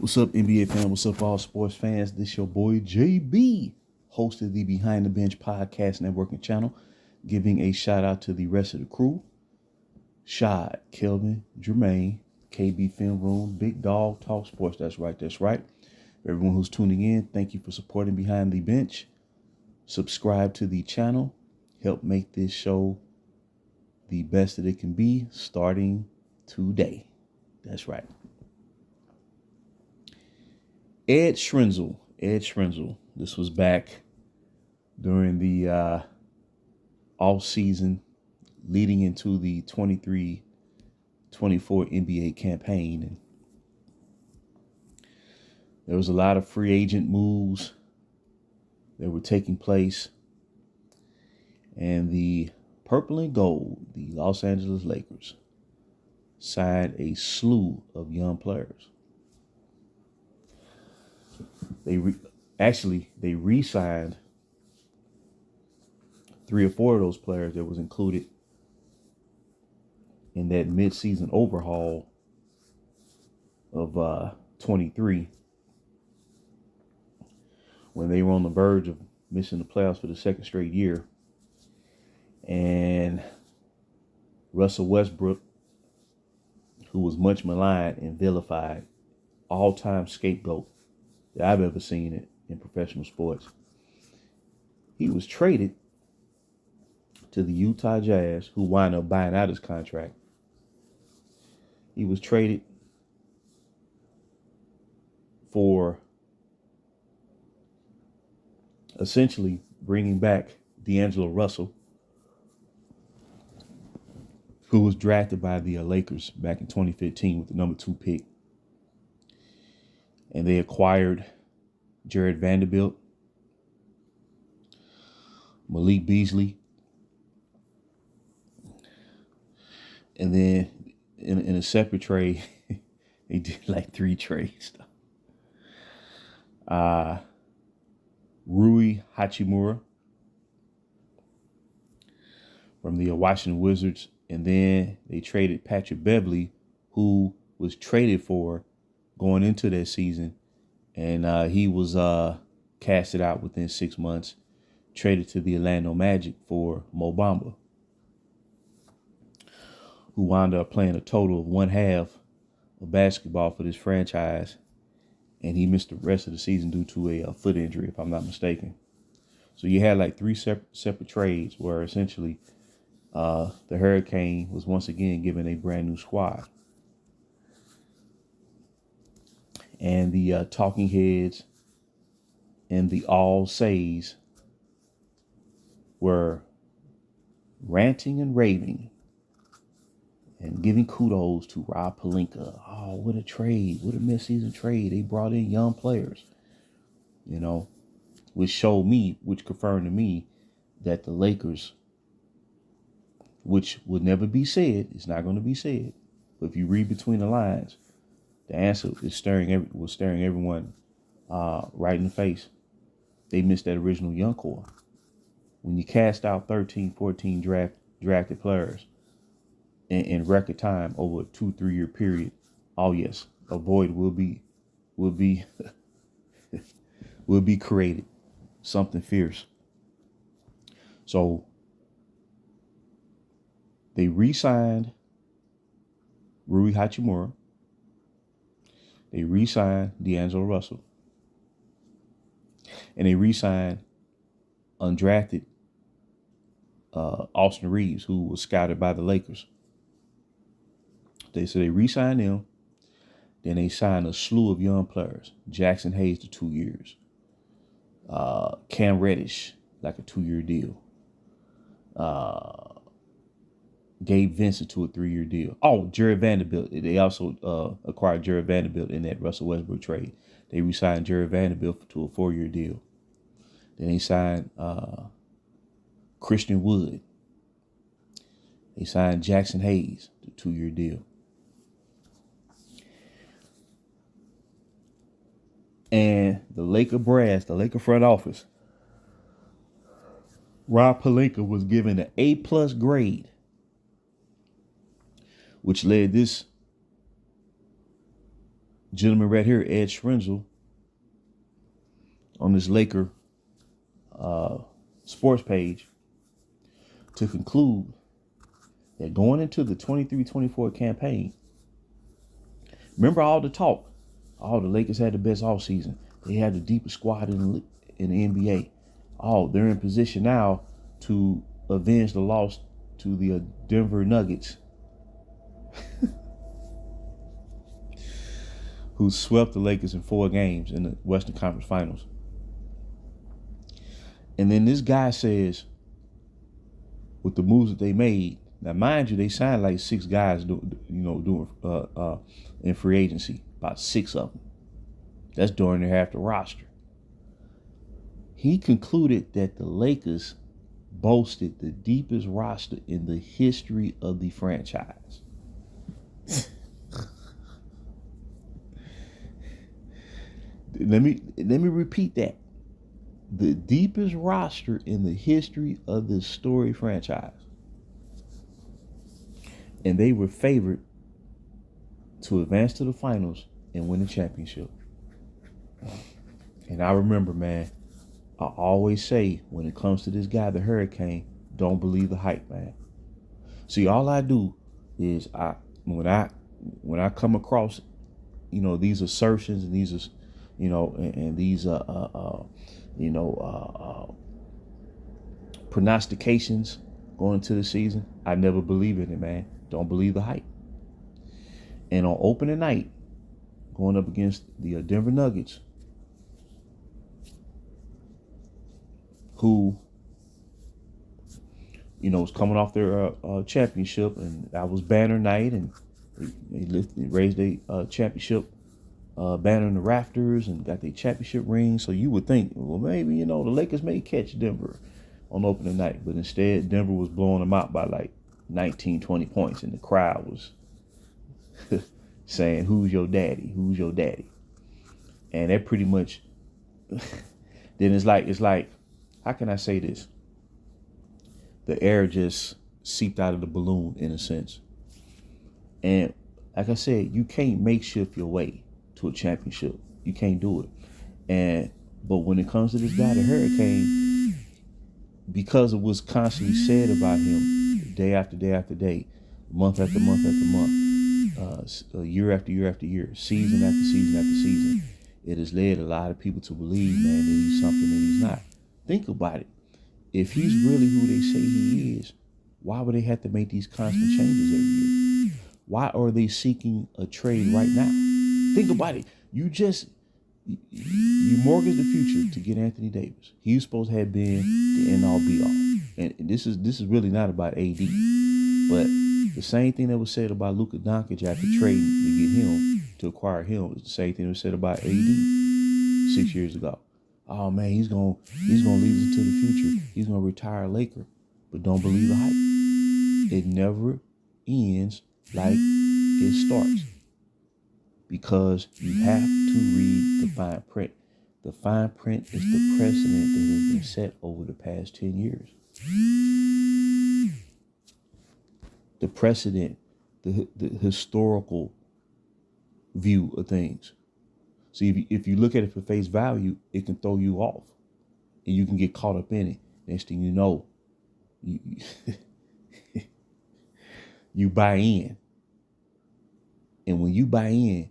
What's up, NBA fan? What's up, all sports fans? This your boy JB, host of the Behind the Bench podcast networking channel, giving a shout out to the rest of the crew. Shad, Kelvin, Jermaine, KB Film Room, Big Dog, Talk Sports. That's right, that's right. Everyone who's tuning in, thank you for supporting Behind the Bench. Subscribe to the channel. Help make this show the best that it can be starting today. That's right. Ed Schrenzel. This was back during the off-season leading into the 23-24 NBA campaign. And there was a lot of free agent moves that were taking place. And the purple and gold, the Los Angeles Lakers, signed a slew of young players. They re-signed 3 or 4 of those players that was included in that mid-season overhaul of 23, when they were on the verge of missing the playoffs for the second straight year. And Russell Westbrook, who was much maligned and vilified, all-time scapegoat that I've ever seen it in professional sports, he was traded to the Utah Jazz, who wound up buying out his contract. He was traded for essentially bringing back D'Angelo Russell, who was drafted by the Lakers back in 2015 with the number 2 pick. And they acquired Jared Vanderbilt, Malik Beasley, and then in a separate trade, they did like 3 trades. Rui Hachimura from the Washington Wizards, and then they traded Patrick Beverley, who was traded for going into that season, and he was casted out within 6 months, traded to the Orlando Magic for Mo Bamba, who wound up playing a total of 1/2 of basketball for this franchise, and he missed the rest of the season due to a foot injury, if I'm not mistaken. So you had like 3 separate trades where essentially the Hurricane was once again given a brand new squad. And the talking heads and the all says were ranting and raving and giving kudos to Rob Pelinka. Oh, what a trade. What a mid-season trade. They brought in young players, which confirmed to me that the Lakers, which would never be said, it's not going to be said, but if you read between the lines, the answer is staring everyone right in the face. They missed that original young core. When you cast out 13, 14 drafted players in record time over a 2-3 year period, oh yes, a void will be will be created. Something fierce. So they re-signed Rui Hachimura. They re-signed D'Angelo Russell. And they re-signed undrafted Austin Reeves, who was scouted by the Lakers. They re-signed them. Then they signed a slew of young players. Jackson Hayes to 2 years. Cam Reddish, like a 2-year deal. Gabe Vincent to a 3-year deal. Oh, Jared Vanderbilt. They also acquired Jared Vanderbilt in that Russell Westbrook trade. They re-signed Jared Vanderbilt to a 4-year deal. Then they signed Christian Wood. They signed Jackson Hayes to a 2-year deal. And the Laker brass, the Laker front office, Rob Pelinka was given an A+ grade, which led this gentleman right here, Ed Schrenzel, on this Laker sports page, to conclude that going into the 23-24 campaign, remember all the talk, the Lakers had the best offseason. They had the deepest squad in the NBA. They're in position now to avenge the loss to the Denver Nuggets, who swept the Lakers in 4 games in the Western Conference Finals. And then this guy says, with the moves that they made, now mind you, they signed like 6 guys, doing in free agency, about 6 of them. That's during their half the roster. He concluded that the Lakers boasted the deepest roster in the history of the franchise. Let me repeat that. The deepest roster in the history of this storied franchise. And they were favored to advance to the finals and win the championship. And I remember, man, I always say when it comes to this guy, the Hurricane, don't believe the hype, man. See, all I do is when I come across, these assertions and these, and these prognostications going into the season, I never believe in it, man. Don't believe the hype. And on opening night, going up against the Denver Nuggets, who, was coming off their championship, and that was banner night, and they raised a championship banner in the rafters and got their championship ring. So you would think, well, maybe, the Lakers may catch Denver on opening night, but instead Denver was blowing them out by like 19, 20 points, and the crowd was saying, who's your daddy? Who's your daddy? And that pretty much, then it's like, how can I say this? The air just seeped out of the balloon in a sense. And like I said, you can't makeshift your way to a championship. You can't do it. But when it comes to this guy, the Hurricane, because it was constantly said about him day after day after day, month after month after month, year after year after year, season after season after season, it has led a lot of people to believe, man, that he's something that he's not. Think about it. If he's really who they say he is, why would they have to make these constant changes every year? Why are they seeking a trade right now? Think about it. You mortgage the future to get Anthony Davis. He was supposed to have been the end-all be-all. And this is really not about AD. But the same thing that was said about Luka Doncic after trading to get him, to acquire him, was the same thing that was said about AD 6 years ago. Oh man, he's gonna lead us into the future. He's gonna retire a Laker. But don't believe the hype. It never ends like it starts. Because you have to read the fine print. The fine print is the precedent that has been set over the past 10 years. The precedent, the historical view of things. See, if you look at it for face value, it can throw you off. And you can get caught up in it. Next thing you know, you buy in. And when you buy in,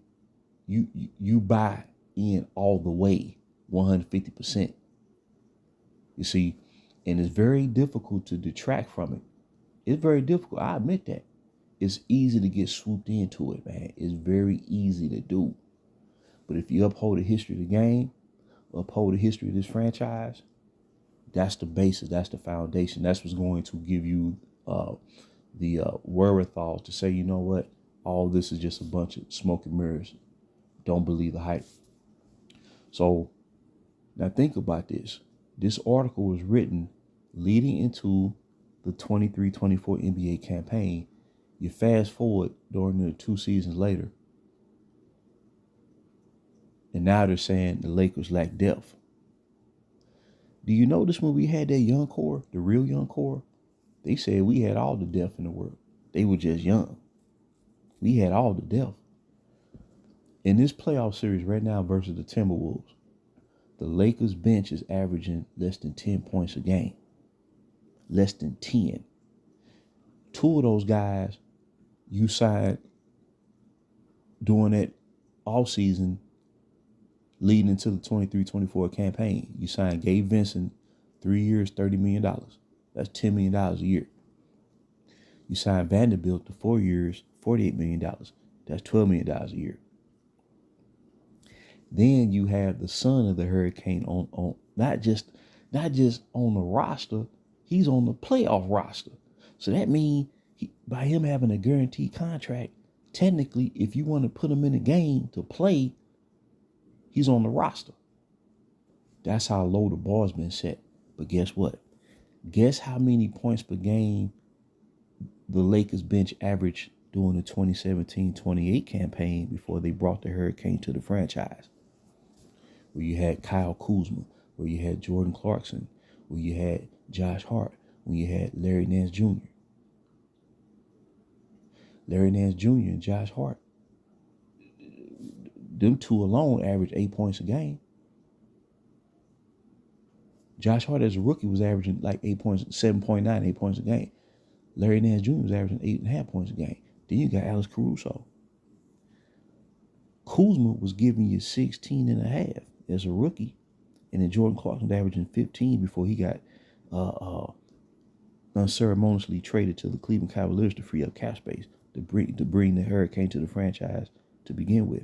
you buy in all the way, 150%. You see, and it's very difficult to detract from it. It's very difficult. I admit that. It's easy to get swooped into it, man. It's very easy to do. But if you uphold the history of the game, uphold the history of this franchise, that's the basis, that's the foundation. That's what's going to give you the wherewithal to say, you know what, all this is just a bunch of smoke and mirrors. Don't believe the hype. So now think about this. This article was written leading into the 23-24 NBA campaign. You fast forward during the 2 seasons later, and now they're saying the Lakers lack depth. Do you notice when we had that young core, the real young core, they said we had all the depth in the world. They were just young. We had all the depth. In this playoff series right now versus the Timberwolves, the Lakers bench is averaging less than 10 points a game. Less than 10. Two of those guys you signed during that offseason leading into the 23-24 campaign. You signed Gabe Vincent, 3 years, $30 million. That's $10 million a year. You signed Vanderbilt to 4 years, $48 million. That's $12 million a year. Then you have the son of the Hurricane on not just on the roster, he's on the playoff roster. So that means by him having a guaranteed contract, technically, if you want to put him in a game to play, he's on the roster. That's how low the bar's been set. But guess what? Guess how many points per game the Lakers bench averaged during the 2017-28 campaign before they brought the Hurricane to the franchise? Where you had Kyle Kuzma, where you had Jordan Clarkson, where you had Josh Hart, where you had Larry Nance Jr. Larry Nance Jr. and Josh Hart, them two alone averaged 8 points a game. Josh Hart as a rookie was averaging like 8 points, 7.9, 8 points a game. Larry Nance Jr. was averaging 8.5 points a game. Then you got Alex Caruso. Kuzma was giving you 16.5 as a rookie. And then Jordan Clarkson was averaging 15 before he got unceremoniously traded to the Cleveland Cavaliers to free up cap space to bring the Hurricane to the franchise to begin with.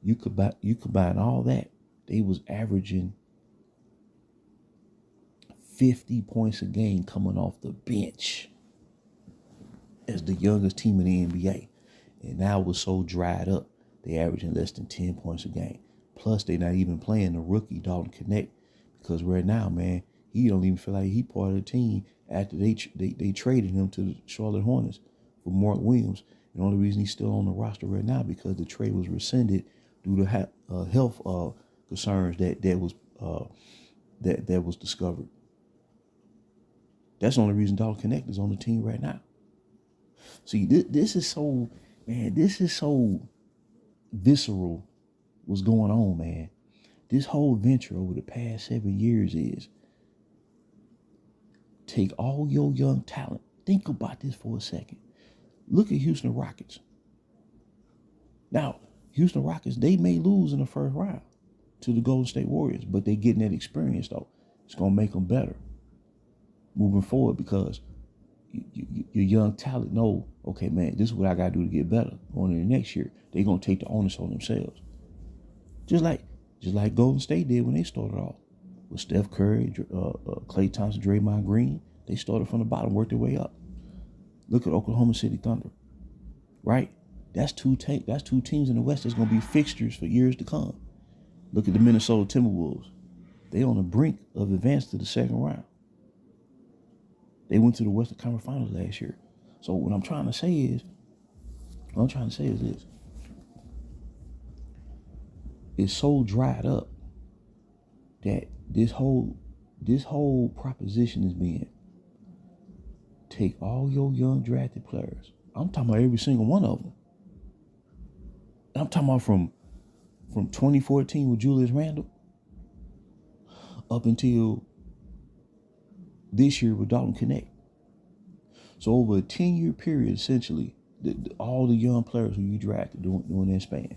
You combine all that, they was averaging 50 points a game coming off the bench as the youngest team in the NBA. And now we're so dried up, they averaging less than 10 points a game. Plus, they're not even playing the rookie Dalton Knecht because right now, man, he don't even feel like he part of the team after they traded him to the Charlotte Hornets for Mark Williams. And the only reason he's still on the roster right now because the trade was rescinded due to health concerns that was discovered. That's the only reason Dalton Knecht is on the team right now. See, this is so visceral what's going on, man. This whole venture over the past 7 years is take all your young talent. Think about this for a second. Look at Houston Rockets. Now, Houston Rockets, they may lose in the first round to the Golden State Warriors, but they're getting that experience, though. It's going to make them better moving forward because your young talent know, okay, man, this is what I got to do to get better going into next year. They're going to take the onus on themselves. Just like Golden State did when they started off. With Steph Curry, Klay Thompson, Draymond Green, they started from the bottom, worked their way up. Look at Oklahoma City Thunder, right? That's two teams in the West that's going to be fixtures for years to come. Look at the Minnesota Timberwolves. They on the brink of advance to the second round. They went to the Western Conference Finals last year. So what I'm trying to say is this. It's so dried up that this whole proposition is being take all your young drafted players. I'm talking about every single one of them. I'm talking about from 2014 with Julius Randle up until this year with Dalton Knecht. So over a 10-year period, essentially, all the young players who you drafted during that span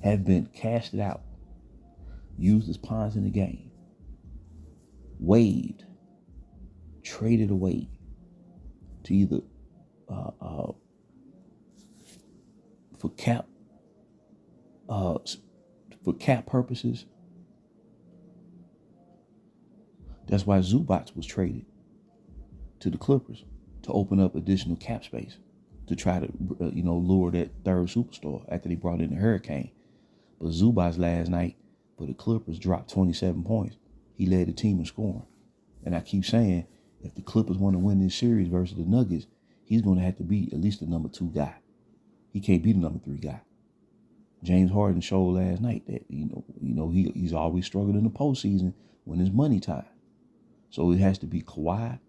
have been casted out, used as pawns in the game, waived, traded away to either for cap purposes. That's why Zubac was traded to the Clippers to open up additional cap space to try to lure that third superstar after they brought in the Hurricane. But Zubac last night for the Clippers dropped 27 points. He led the team in scoring. And I keep saying, if the Clippers want to win this series versus the Nuggets, he's going to have to be at least the number 2 guy. He can't be the number 3 guy. James Harden showed last night that he's always struggled in the postseason when it's money time. So it has to be Kawhi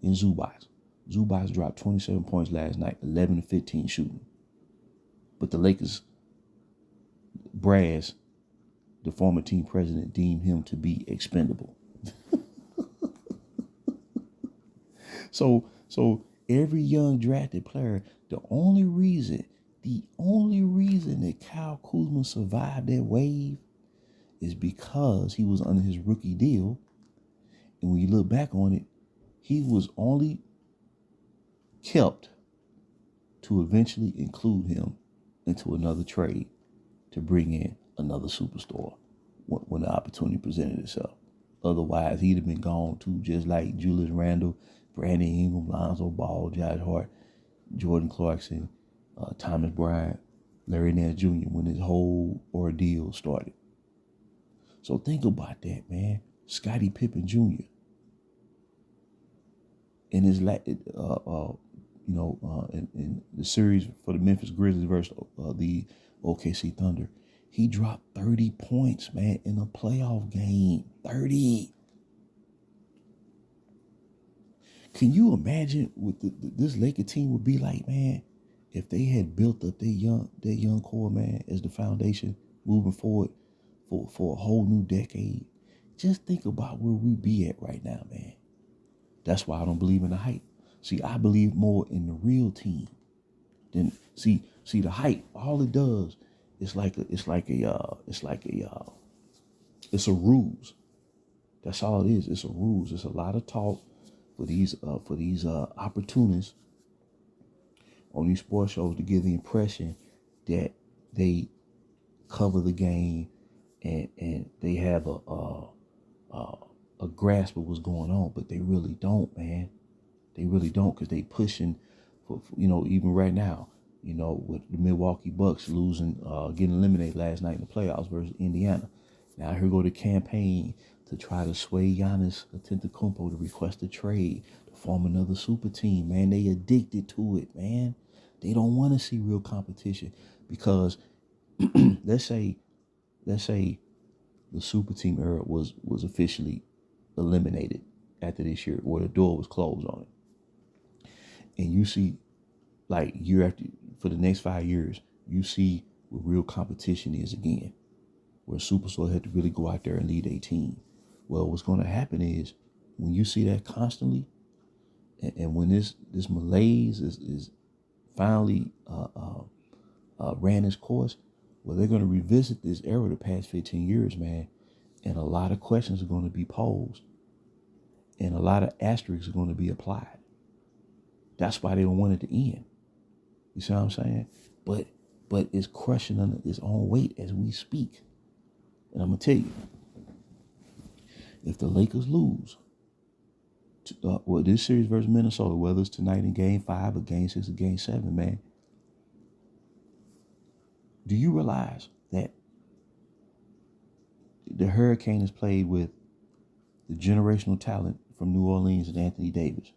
and Zubac. Zubac dropped 27 points last night, 11 to 15 shooting. But the Lakers brass, the former team president, deemed him to be expendable. So every young drafted player, the only reason that Kyle Kuzma survived that wave is because he was under his rookie deal. And when you look back on it, he was only kept to eventually include him into another trade to bring in another superstar when the opportunity presented itself. Otherwise, he'd have been gone too, just like Julius Randle, Brandon Ingram, Lonzo Ball, Josh Hart, Jordan Clarkson, Thomas Bryant, Larry Nance Jr. when his whole ordeal started. So think about that, man. Scottie Pippen Jr. in his in the series for the Memphis Grizzlies versus the OKC Thunder, he dropped 30 points, man, in a playoff game. 30. Can you imagine what this Laker team would be like, man, if they had built up their young core, man, as the foundation moving forward for a whole new decade? Just think about where we be at right now, man. That's why I don't believe in the hype. See, I believe more in the real team than see the hype. All it does is it's a ruse. That's all it is. It's a ruse. It's a lot of talk for these opportunists on these sports shows to give the impression that they cover the game and they have a grasp of what's going on, but they really don't, man. They really don't, because they pushing for even right now, with the Milwaukee Bucks losing, getting eliminated last night in the playoffs versus Indiana. Now here go the campaign to try to sway Giannis Antetokounmpo to request a trade to form another super team. Man, they addicted to it, man. They don't want to see real competition because let's say the super team era was officially eliminated after this year, where the door was closed on it. And you see, like, year after, for the next 5 years, you see what real competition is again, where a superstar had to really go out there and lead a team. Well, what's going to happen is when you see that constantly, and when this malaise is finally ran its course, well, they're going to revisit this era the past 15 years, man, and a lot of questions are going to be posed, and a lot of asterisks are going to be applied. That's why they don't want it to end. You see what I'm saying? But it's crushing under its own weight as we speak. And I'm going to tell you, if the Lakers lose, this series versus Minnesota, whether it's tonight in Game 5 or Game 6 or Game 7, man, do you realize that the Hurricane has played with the generational talent from New Orleans and Anthony Davis,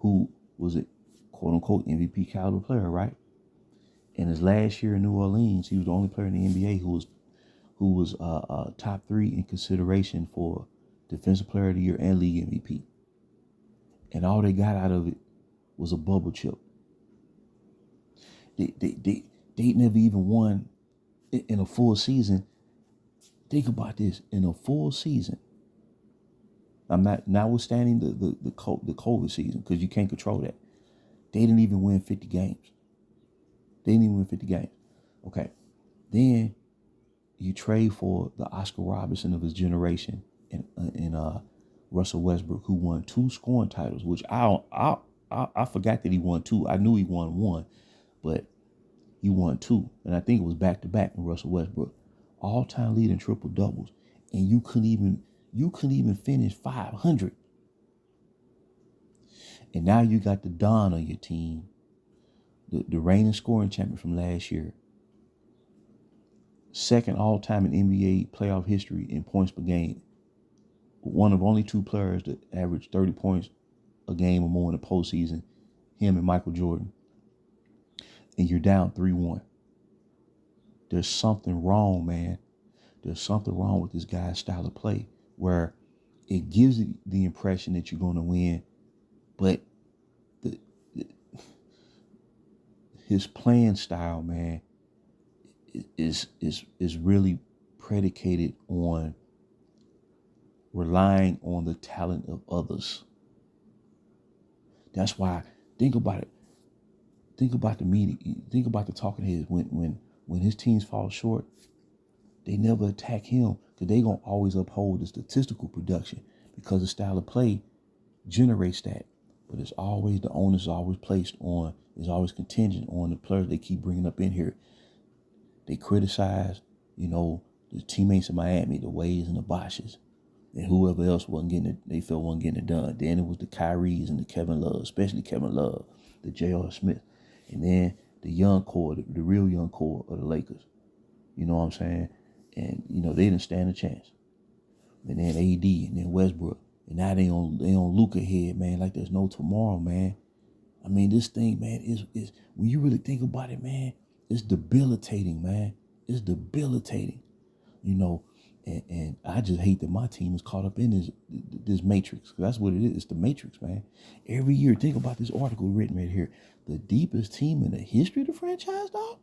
who was a quote-unquote MVP caliber player, right? In his last year in New Orleans, he was the only player in the NBA who was top 3 in consideration for Defensive Player of the Year and League MVP. And all they got out of it was a bubble chip. They never even won in a full season. Think about this. In a full season, I'm not notwithstanding the COVID season, because you can't control that. They didn't even win 50 games. Okay. Then you trade for the Oscar Robertson of his generation and Russell Westbrook, who won 2 scoring titles, which I forgot that he won 2. I knew he won 1, but he won 2, and I think it was back to back with Russell Westbrook, all-time leading triple doubles, and you couldn't even finish 500. And now you got the Don on your team, the reigning scoring champion from last year, second all-time in NBA playoff history in points per game, one of only 2 players that averaged 30 points a game or more in the postseason, him and Michael Jordan. And you're down 3-1. There's something wrong, man. There's something wrong with this guy's style of play, where it gives you the impression that you're going to win, but his playing style, man, is really predicated on relying on the talent of others. That's why, think about it. Think about the media. Think about the talking heads. When his teams fall short, they never attack him because they gonna always uphold the statistical production because the style of play generates that. But it's always the onus is always placed on, is always contingent on the players they keep bringing up in here. They criticize, the teammates in Miami, the Ways and the Boshes, and whoever else wasn't getting it, they felt wasn't getting it done. Then it was the Kyries and the Kevin Love, especially Kevin Love, the J.R. Smith, and then the young core, the real young core of the Lakers. You know what I'm saying? And they didn't stand a chance. And then AD and then Westbrook, and now they on Luka head, man, like there's no tomorrow, man. I mean, this thing, man, is when you really think about it, man, it's debilitating, man. It's debilitating, And I just hate that my team is caught up in this matrix. That's what it is. It's the matrix, man. Every year, think about this article written right here. The deepest team in the history of the franchise, dog.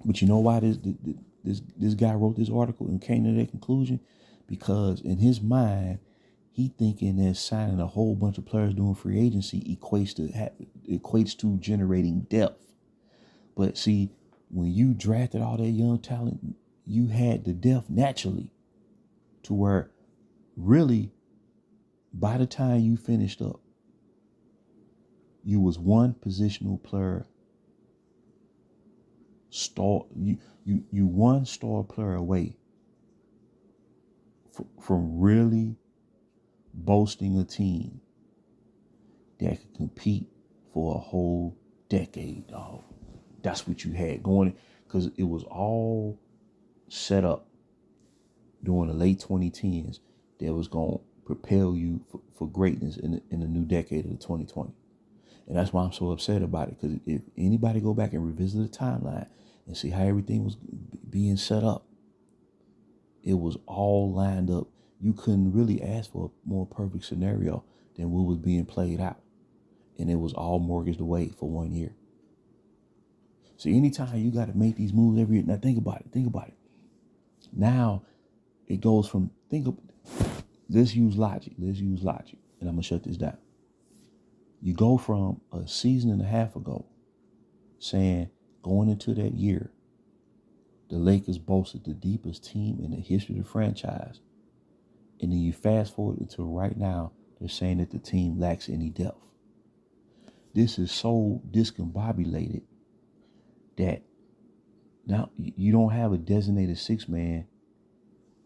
But you know why this guy wrote this article and came to that conclusion? Because in his mind, he thinking that signing a whole bunch of players doing free agency equates to generating depth. But see, when you drafted all that young talent, you had the depth naturally to where really by the time you finished up, you was one positional player you one star player away from really boasting a team that could compete for a whole decade, dog. That's what you had going, because it was all set up during the late 2010s that was going to propel you for greatness in the new decade of the 2020. And that's why I'm so upset about it, because if anybody go back and revisit the timeline and see how everything was being set up, it was all lined up. You couldn't really ask for a more perfect scenario than what was being played out. And it was all mortgaged away for 1 year. So anytime you got to make these moves every year, now think about it. Now it goes from, let's use logic. And I'm going to shut this down. You go from a season and a half ago saying, going into that year, the Lakers boasted the deepest team in the history of the franchise. And then you fast forward until right now, they're saying that the team lacks any depth. This is so discombobulated that now you don't have a designated six man.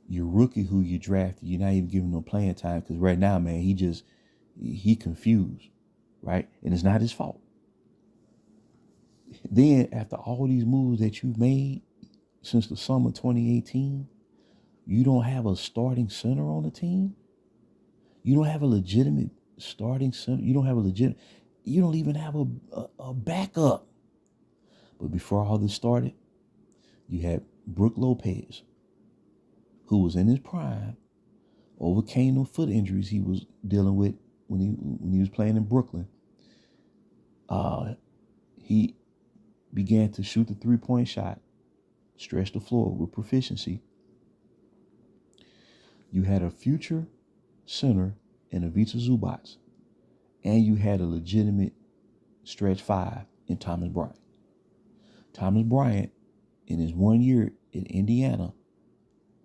Your rookie who you drafted, you're not even giving him playing time, because right now, man, he confused, right? And it's not his fault. Then after all these moves that you've made since the summer 2018, you don't have a starting center on the team. You don't have a legitimate starting center. You don't even have a backup. But before all this started, you had Brook Lopez, who was in his prime, overcame the foot injuries he was dealing with when he was playing in Brooklyn. He began to shoot the 3-point shot, stretch the floor with proficiency. You had a future center in Ivica Zubac, and you had a legitimate stretch five in Thomas Bryant. Thomas Bryant, in his 1 year in Indiana,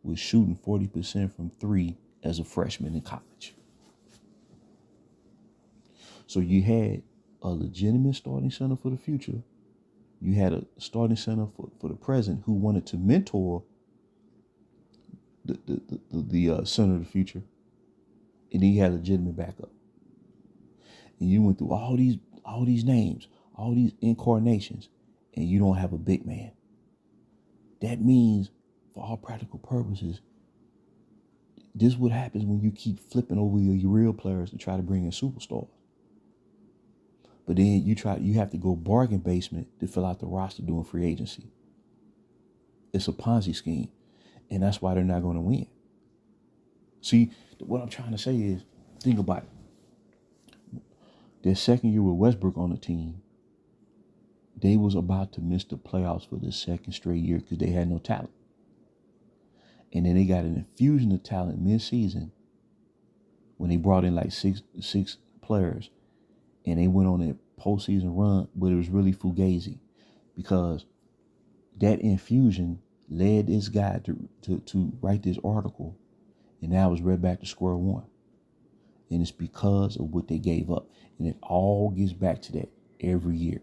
was shooting 40% from three as a freshman in college. So you had a legitimate starting center for the future. You had a starting center for the present who wanted to mentor the center of the future. And then you had a legitimate backup. And you went through all these names, all these incarnations, and you don't have a big man. That means, for all practical purposes, this is what happens when you keep flipping over your real players to try to bring in superstars. But then you have to go bargain basement to fill out the roster doing free agency. It's a Ponzi scheme, and that's why they're not going to win. See, what I'm trying to say is, think about it. Their second year with Westbrook on the team, they was about to miss the playoffs for the second straight year because they had no talent. And then they got an infusion of talent mid-season when they brought in like six players, and they went on a postseason run, but it was really fugazi because that infusion led this guy to write this article, and now it's right back to square one. And it's because of what they gave up. And it all gets back to that every year.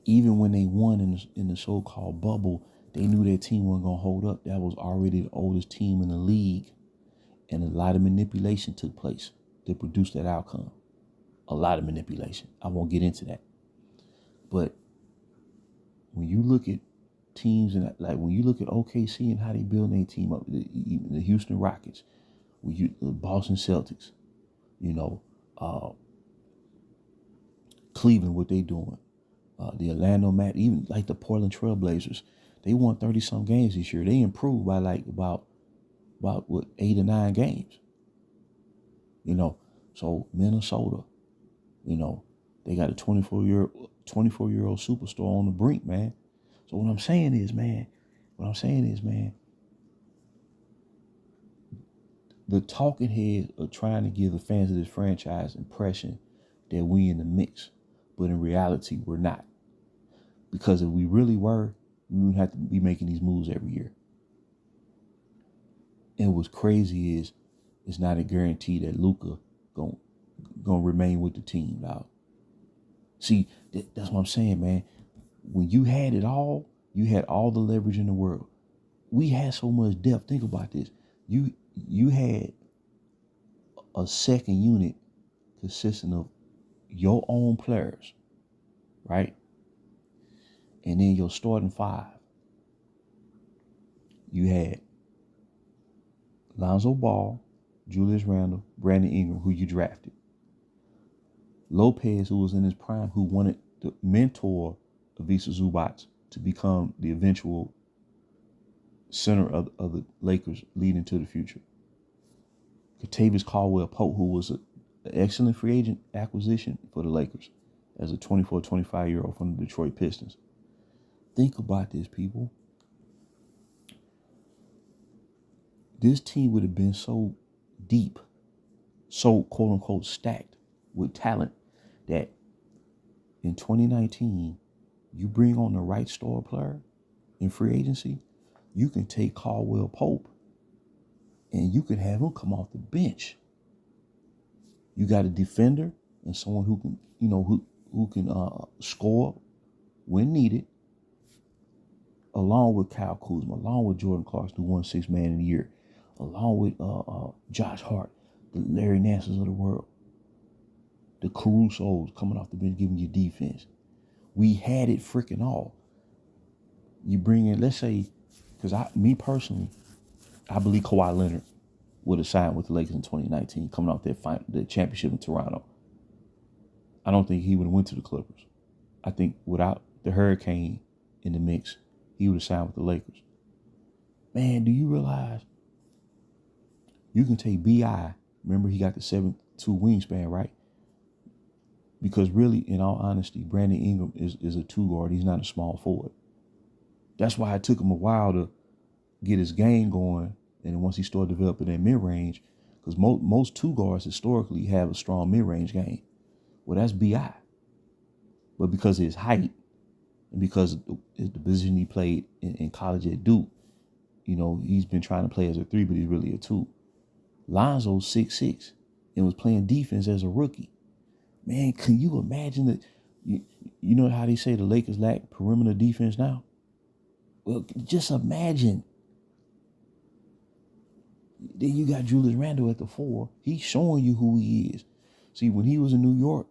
Even when they won in the so-called bubble, they knew their team wasn't going to hold up. That was already the oldest team in the league. And a lot of manipulation took place to produce that outcome. A lot of manipulation. I won't get into that. But when you look at teams, and like when you look at OKC and how they build their team up, the Houston Rockets, the Boston Celtics, Cleveland, what they doing, the Orlando Magic, even like the Portland Trail Blazers, they won 30-some games this year. They improved by like about what 8 or 9 games. So Minnesota, they got a 24-year-old superstar on the brink, man. So what I'm saying is, man, the talking heads are trying to give the fans of this franchise impression that we in the mix, but in reality, we're not. Because if we really were, we wouldn't have to be making these moves every year. And what's crazy is it's not a guarantee that Luka gonna remain with the team, dog. See, that's what I'm saying, man. When you had it all, you had all the leverage in the world. We had so much depth. Think about this. You had a second unit consisting of your own players, right? And then your starting 5. You had Lonzo Ball, Julius Randle, Brandon Ingram, who you drafted. Lopez, who was in his prime, who wanted to mentor Ivica Zubac to become the eventual center of the Lakers leading to the future. Kentavious Caldwell-Pope, who was an excellent free agent acquisition for the Lakers as a 24, 25-year-old from the Detroit Pistons. Think about this, people. This team would have been so deep, so quote-unquote stacked with talent that in 2019, you bring on the right star player in free agency, you can take Caldwell-Pope and you can have him come off the bench. You got a defender and someone who can, who can score when needed, along with Kyle Kuzma, along with Jordan Clarkson, who won 6th Man of the Year, along with Josh Hart, the Larry Nances of the world, the Caruso's coming off the bench giving you defense. We had it freaking all. You bring in, let's say, because me personally, I believe Kawhi Leonard would have signed with the Lakers in 2019, coming off the championship in Toronto. I don't think he would have went to the Clippers. I think without the Hurricane in the mix, he would have signed with the Lakers. Man, do you realize you can take B.I., remember he got the 7'2" wingspan, right? Because really, in all honesty, Brandon Ingram is a 2 guard. He's not a small forward. That's why it took him a while to get his game going. And once he started developing that mid-range, because most 2 guards historically have a strong mid-range game. Well, that's B.I. But because of his height and because of the position he played in college at Duke, he's been trying to play as a 3, but he's really a 2. Lonzo's 6'6" and was playing defense as a rookie. Man, can you imagine that? You know how they say the Lakers lack perimeter defense now? Well, just imagine. Then you got Julius Randle at the 4. He's showing you who he is. See, when he was in New York,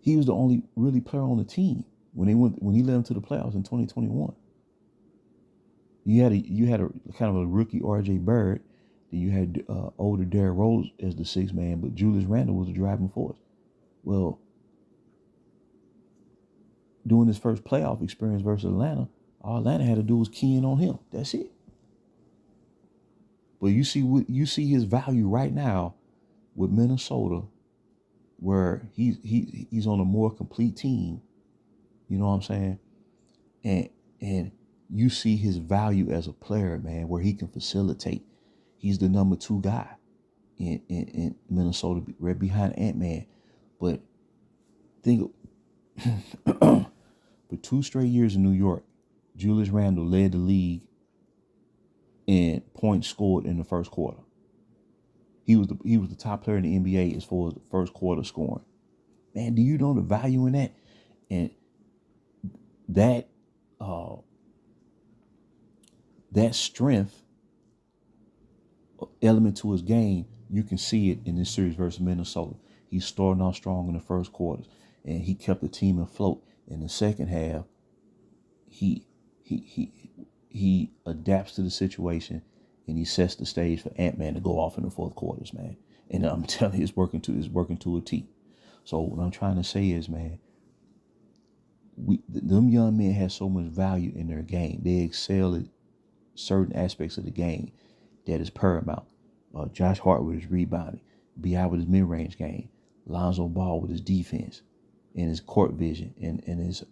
he was the only really player on the team when he led them to the playoffs in 2021. You had a kind of a rookie R.J. Barrett. Then you had older Derrick Rose as the 6th man, but Julius Randle was the driving force. Well, doing his first playoff experience versus Atlanta, all Atlanta had to do was key in on him. That's it. But you see his value right now with Minnesota, where he's on a more complete team. You know what I'm saying? And you see his value as a player, man, where he can facilitate. He's the number 2 guy in Minnesota, right behind Ant-Man. But think for 2 straight years in New York, Julius Randle led the league in points scored in the first quarter. He was the top player in the NBA as far as the first quarter scoring. Man, do you know the value in that? And that that strength element to his game, you can see it in this series versus Minnesota. He's starting off strong in the first quarters, and he kept the team afloat. In the second half, he adapts to the situation, and he sets the stage for Ant-Man to go off in the fourth quarters, man. And I'm telling you, it's working to a T. So what I'm trying to say is, man, them young men have so much value in their game. They excel at certain aspects of the game that is paramount. Josh Hart with his rebounding, B.I. with his mid-range game, Lonzo Ball with his defense and his court vision and his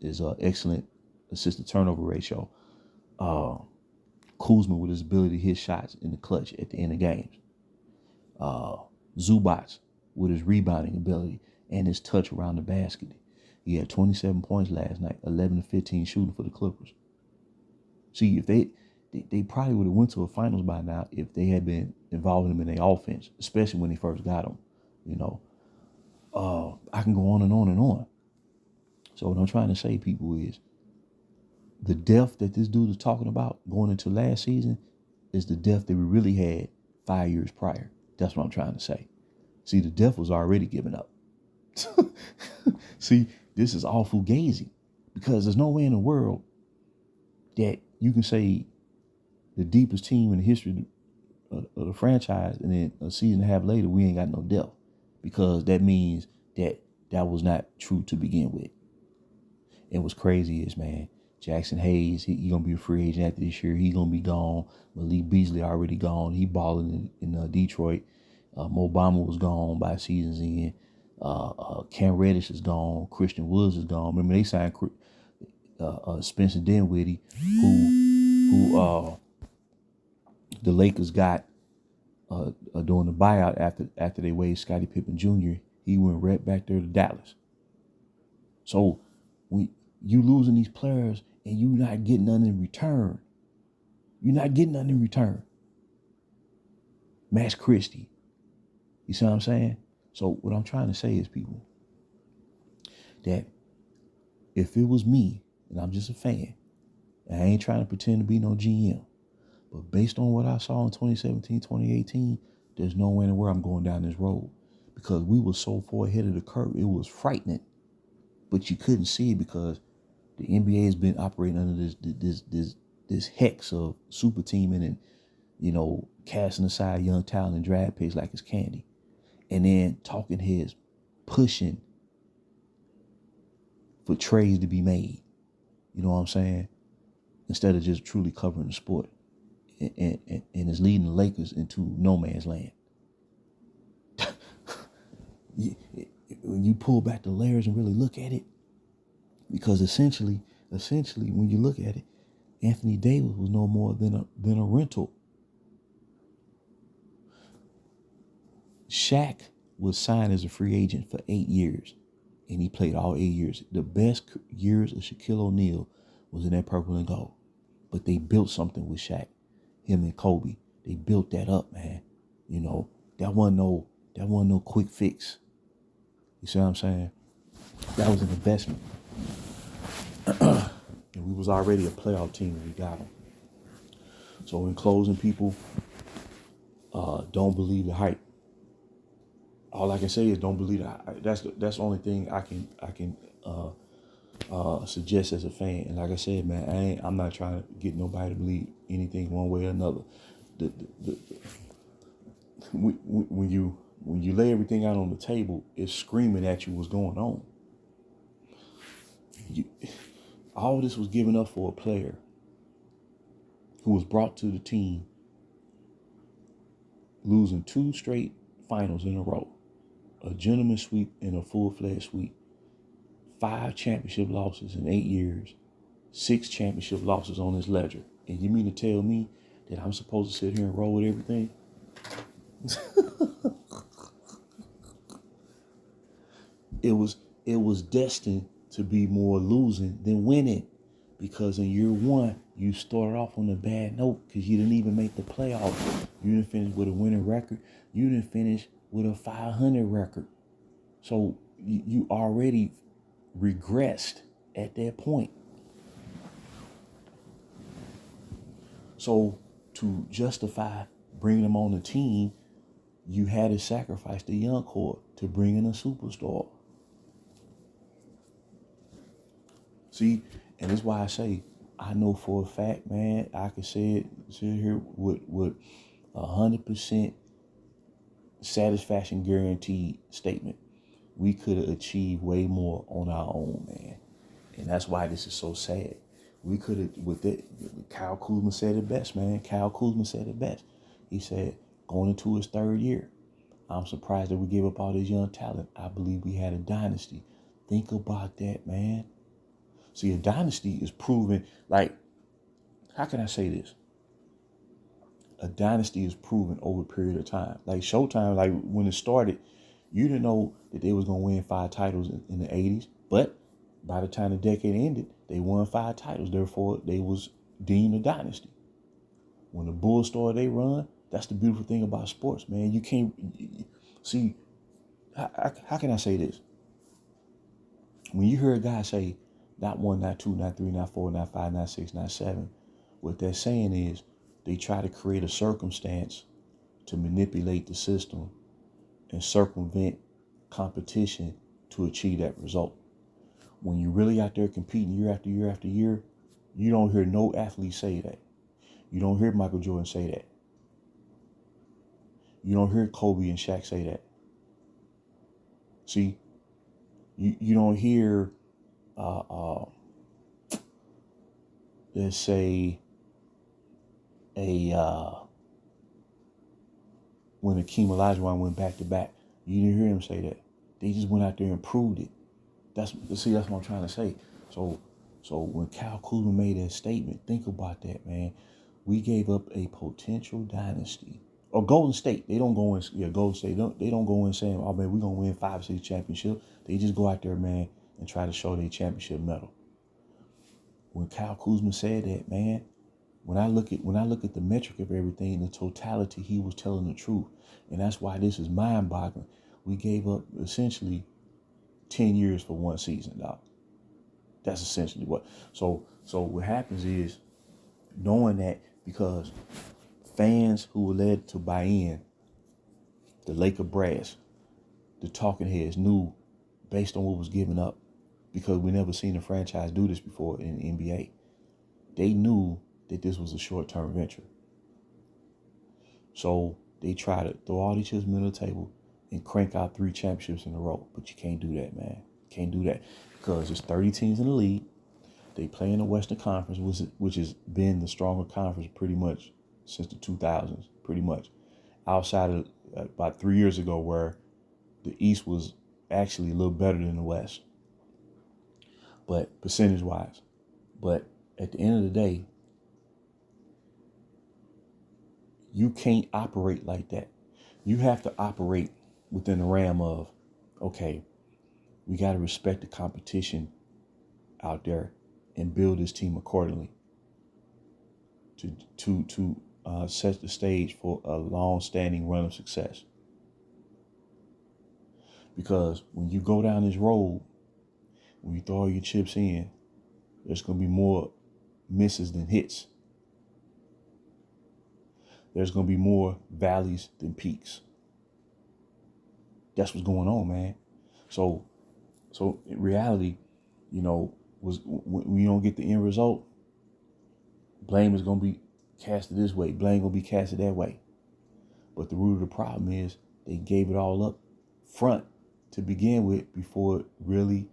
excellent assist to turnover ratio. Kosman with his ability to hit shots in the clutch at the end of games. Zubac with his rebounding ability and his touch around the basket. He had 27 points last night, 11 to 15 shooting for the Clippers. See, if they probably would have went to a finals by now if they had been involving them in their offense, especially when they first got them. You know, I can go on and on and on. So what I'm trying to say, people, is the depth that this dude is talking about going into last season is the depth that we really had 5 years prior. That's what I'm trying to say. See, the depth was already given up. See, this is all fugazi because there's no way in the world that you can say the deepest team in the history of the franchise and then a season and a half later we ain't got no depth, because that means that was not true to begin with. And what's crazy is, man, Jackson Hayes, he gonna be a free agent after this year. He gonna be gone. Malik Beasley already gone. He balling in Detroit. Mo Bamba was gone by season's end. Cam Reddish is gone. Christian Woods is gone. Remember they signed Spencer Dinwiddie, who the Lakers got during the buyout after they waived Scottie Pippen Jr. He went right back there to Dallas. So when you losing these players and you not getting nothing in return, Max Christie, you see what I'm saying? So what I'm trying to say is, people, that if it was me, and I'm just a fan, and I ain't trying to pretend to be no GM, but based on what I saw in 2017, 2018, there's no way in the world I'm going down this road, because we were so far ahead of the curve. It was frightening, but you couldn't see it because the NBA has been operating under this hex of super teaming and, you know, casting aside young talent and draft picks like it's candy. And then talking heads pushing for trades to be made. You know what I'm saying? Instead of just truly covering the sport. And it's leading the Lakers into no man's land. When you pull back the layers and really look at it, because essentially, when you look at it, Anthony Davis was no more than a rental. Shaq was signed as a free agent for 8 years, and he played all 8 years. The best years of Shaquille O'Neal was in that purple and gold. But they built something with Shaq, him and Kobe. They built that up, man. You know, that wasn't no quick fix. You see what I'm saying? That was an investment. And we was already a playoff team when we got them. So in closing, people, don't believe the hype. All I can say is don't believe that. That's the only thing I can suggest as a fan. And like I said, man, I'm not trying to get nobody to believe anything one way or another. When you lay everything out on the table, it's screaming at you what's going on. All this was given up for a player who was brought to the team losing 2 straight finals in a row. a gentleman's sweep and a full-fledged sweep. 5 championship losses in 8 years. 6 championship losses on his ledger. And you mean to tell me that I'm supposed to sit here and roll with everything? It was destined to be more losing than winning, because in year 1 you started off on a bad note because you didn't even make the playoffs. You didn't finish with a winning record. You didn't finish with a 500 record. So you already regressed at that point. So to justify bringing them on the team, you had to sacrifice the young core to bring in a superstar. See, and that's why I say, I know for a fact, man, I can sit here with 100% satisfaction guaranteed statement. We could have achieved way more on our own, man. And that's why this is so sad. We could have, with it, Kyle Kuzma said it best, man. Kyle Kuzma said it best. He said, going into his 3rd year, I'm surprised that we gave up all this young talent. I believe we had a dynasty. Think about that, man. See, a dynasty is proven, like, how can I say this? A dynasty is proven over a period of time. Like Showtime, like when it started, you didn't know that they was going to win 5 titles in the 80s. But by the time the decade ended, they won 5 titles. Therefore, they was deemed a dynasty. When the Bulls started they run, that's the beautiful thing about sports, man. You can't, see, how can I say this? When you hear a guy say, not 1, not 2, not 3, not 4, not 5, not 6, not 7, what they're saying is they try to create a circumstance to manipulate the system and circumvent competition to achieve that result. When you're really out there competing year after year after year, you don't hear no athlete say that. You don't hear Michael Jordan say that. You don't hear Kobe and Shaq say that. See, you don't hear, let's say, when Hakeem Olajuwon went back to back, you didn't hear him say that. They just went out there and proved it. That's what I'm trying to say. So when Kyle Kuzma made that statement, think about that, man. We gave up a potential dynasty. Or Golden State, they don't go in. Golden State, they don't go in saying, "Oh man, we're gonna win 5 or 6 championships." They just go out there, man, and try to show their championship medal. When Kyle Kuzma said that, man, when I look at the metric of everything, the totality, he was telling the truth, and that's why this is mind-boggling. We gave up essentially 10 years for 1 season, dog. That's essentially what. So what happens is, knowing that, because fans who were led to buy in, the Laker brass, the talking heads knew based on what was given up, because we never seen a franchise do this before in the NBA. They knew that this was a short-term venture. So they try to throw all these chips on the table and crank out 3 championships in a row. But you can't do that, man. Can't do that, because there's 30 teams in the league. They play in the Western Conference, which has been the stronger conference pretty much since the 2000s, pretty much. Outside of about 3 years ago, where the East was actually a little better than the West, but percentage-wise. But at the end of the day, you can't operate like that. You have to operate within the realm of, okay, we got to respect the competition out there and build this team accordingly to set the stage for a long-standing run of success. Because when you go down this road, when you throw all your chips in, there's going to be more misses than hits. There's going to be more valleys than peaks. That's what's going on, man. So in reality, when you don't get the end result, blame is going to be casted this way. Blame going to be casted that way. But the root of the problem is they gave it all up front to begin with before it really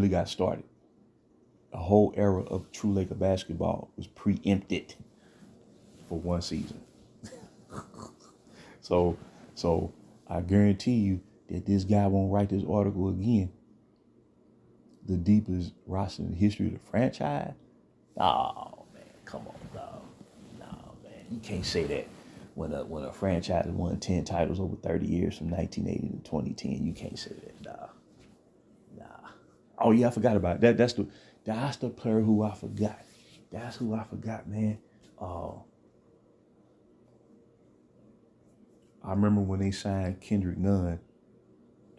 got started. A whole era of true Laker basketball was preempted for 1 season. So, so I guarantee you that this guy won't write this article again. The deepest roster in the history of the franchise. Oh man, come on, dog. No, man, you can't say that when a franchise won 10 titles over 30 years from 1980 to 2010. You can't say that, dog. Nah. Oh yeah, I forgot about it. That's the player who I forgot. That's who I forgot, man. I remember when they signed Kendrick Nunn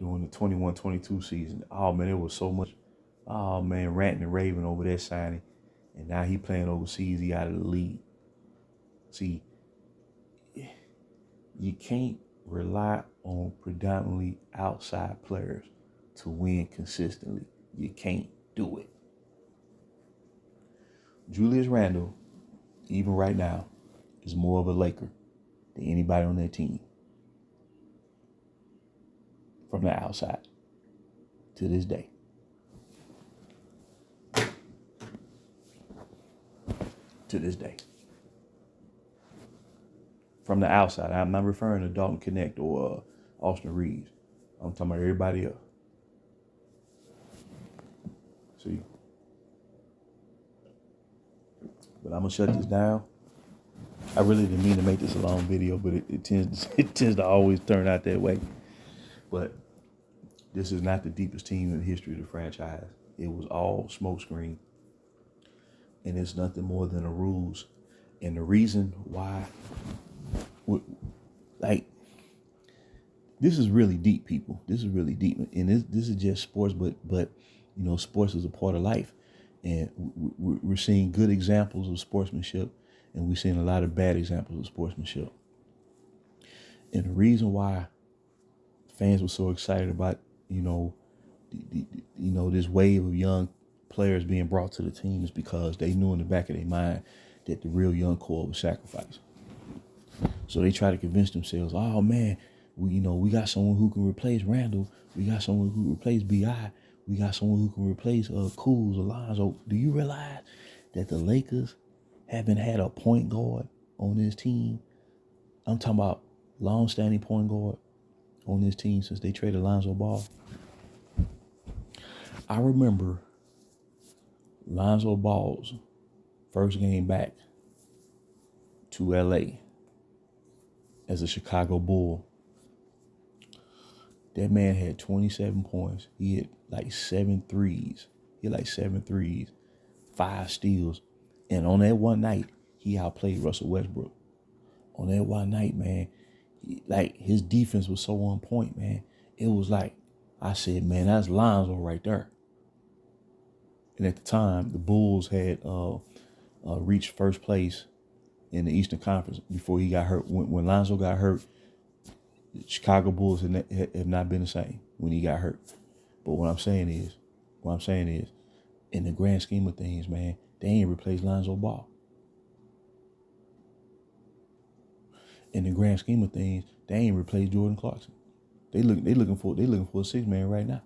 during the 21-22 season. Oh man, it was so much. Oh man, ranting and raving over that signing, and now he playing overseas. He out of the league. See, you can't rely on predominantly outside players to win consistently. You can't do it. Julius Randle, even right now, is more of a Laker than anybody on that team. From the outside to this day. To this day. From the outside. I'm not referring to Dalton Connect or Austin Reeves. I'm talking about everybody else. See? But I'm going to shut this down. I really didn't mean to make this a long video, but it tends to always turn out that way. But this is not the deepest team in the history of the franchise. It was all smokescreen. And it's nothing more than a ruse. And the reason why, like, this is really deep, people. This is really deep. And this is just sports, but you know, sports is a part of life. And we're seeing good examples of sportsmanship, and we're seeing a lot of bad examples of sportsmanship. And the reason why fans were so excited about, you know, this wave of young players being brought to the team is because they knew in the back of their mind that the real young core was sacrificed. So they try to convince themselves, oh man, we got someone who can replace Randle. We got someone who can replace B.I. We got someone who can replace Kuz, Lonzo. Do you realize that the Lakers haven't had a point guard on this team? I'm talking about long-standing point guard on this team since they traded Lonzo Ball. I remember Lonzo Ball's first game back to LA as a Chicago Bull. That man had 27 points. He had like 7 threes. 5 steals. And on that one night, he outplayed Russell Westbrook. On that one night, man, his defense was so on point, man. It was like, I said, man, that's Lonzo right there. And at the time, the Bulls had reached first place in the Eastern Conference before he got hurt. When Lonzo got hurt, the Chicago Bulls have not been the same when he got hurt. But what I'm saying is, in the grand scheme of things, man, they ain't replaced Lonzo Ball. In the grand scheme of things, they ain't replaced Jordan Clarkson. They looking for a 6-man right now.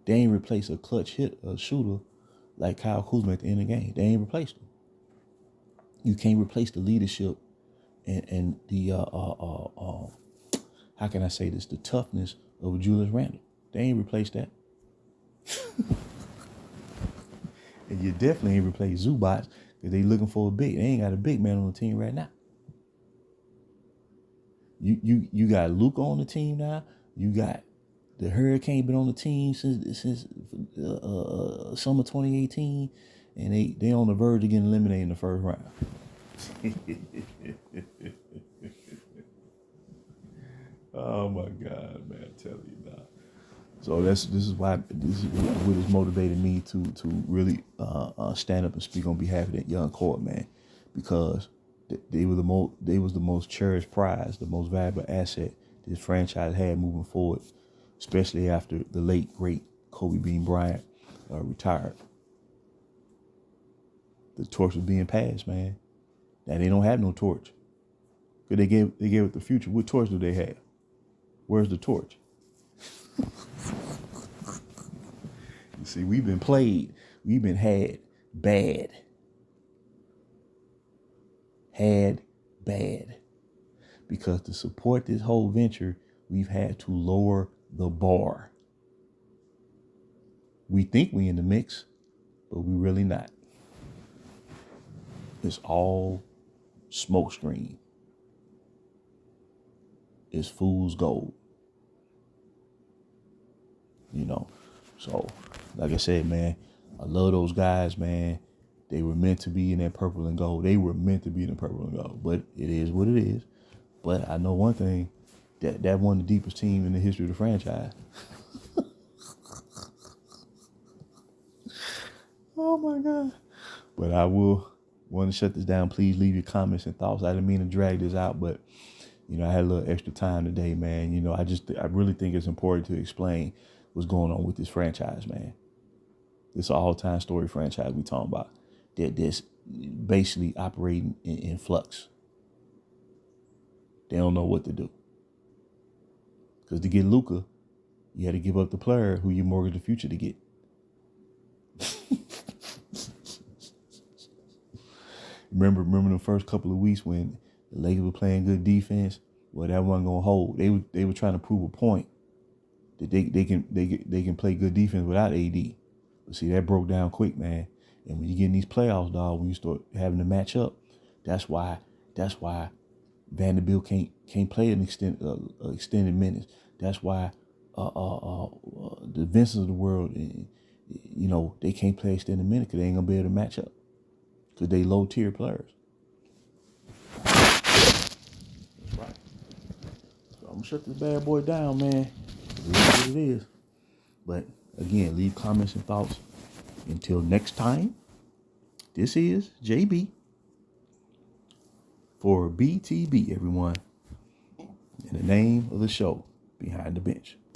They ain't replaced a clutch shooter like Kyle Kuzma at the end of the game. They ain't replaced him. You can't replace the leadership and the how can I say this? The toughness of Julius Randle. They ain't replaced that. And you definitely ain't replaced Zubac because they looking for a big. They ain't got a big man on the team right now. You got Luka on the team now. You got the Hurricane been on the team since summer 2018, and they on the verge of getting eliminated in the first round. Oh my God, man! I tell you now. So this is what has motivated me to really stand up and speak on behalf of that young core, man, because they was the most cherished prize, the most valuable asset this franchise had moving forward, especially after the late great Kobe Bean Bryant retired. The torch was being passed, man. Now they don't have no torch. Cause they gave it the future. What torch do they have? Where's the torch? You see, we've been played. We've been had bad. because to support this whole venture, we've had to lower the bar. We think we in the mix, but we really not. It's all smoke screen. It's fool's gold. You know, so like I said, man, I love those guys, man. They were meant to be in that purple and gold. They were meant to be in the purple and gold, but it is what it is. But I know one thing, that won the deepest team in the history of the franchise. Oh my God. But I will want to shut this down. Please leave your comments and thoughts. I didn't mean to drag this out, but you know, I had a little extra time today, man. You know, I really think it's important to explain what's going on with this franchise, man. This all-time story franchise we talking about. That's basically operating in flux. They don't know what to do. Because to get Luka, you had to give up the player who you mortgaged the future to get. Remember the first couple of weeks when the Lakers were playing good defense? Well, that wasn't gonna hold. They were trying to prove a point that they can play good defense without AD. But see, that broke down quick, man. And when you get in these playoffs, dog, when you start having to match up, that's why Vanderbilt can't play an extended minutes. That's why the Vincents of the world, you know, they can't play extended minutes because they ain't gonna be able to match up because they low tier players. That's right. So I'm gonna shut this bad boy down, man. It is what it is. But again, leave comments and thoughts. Until next time, this is JB for BTB, everyone. In the name of the show, Behind the Bench.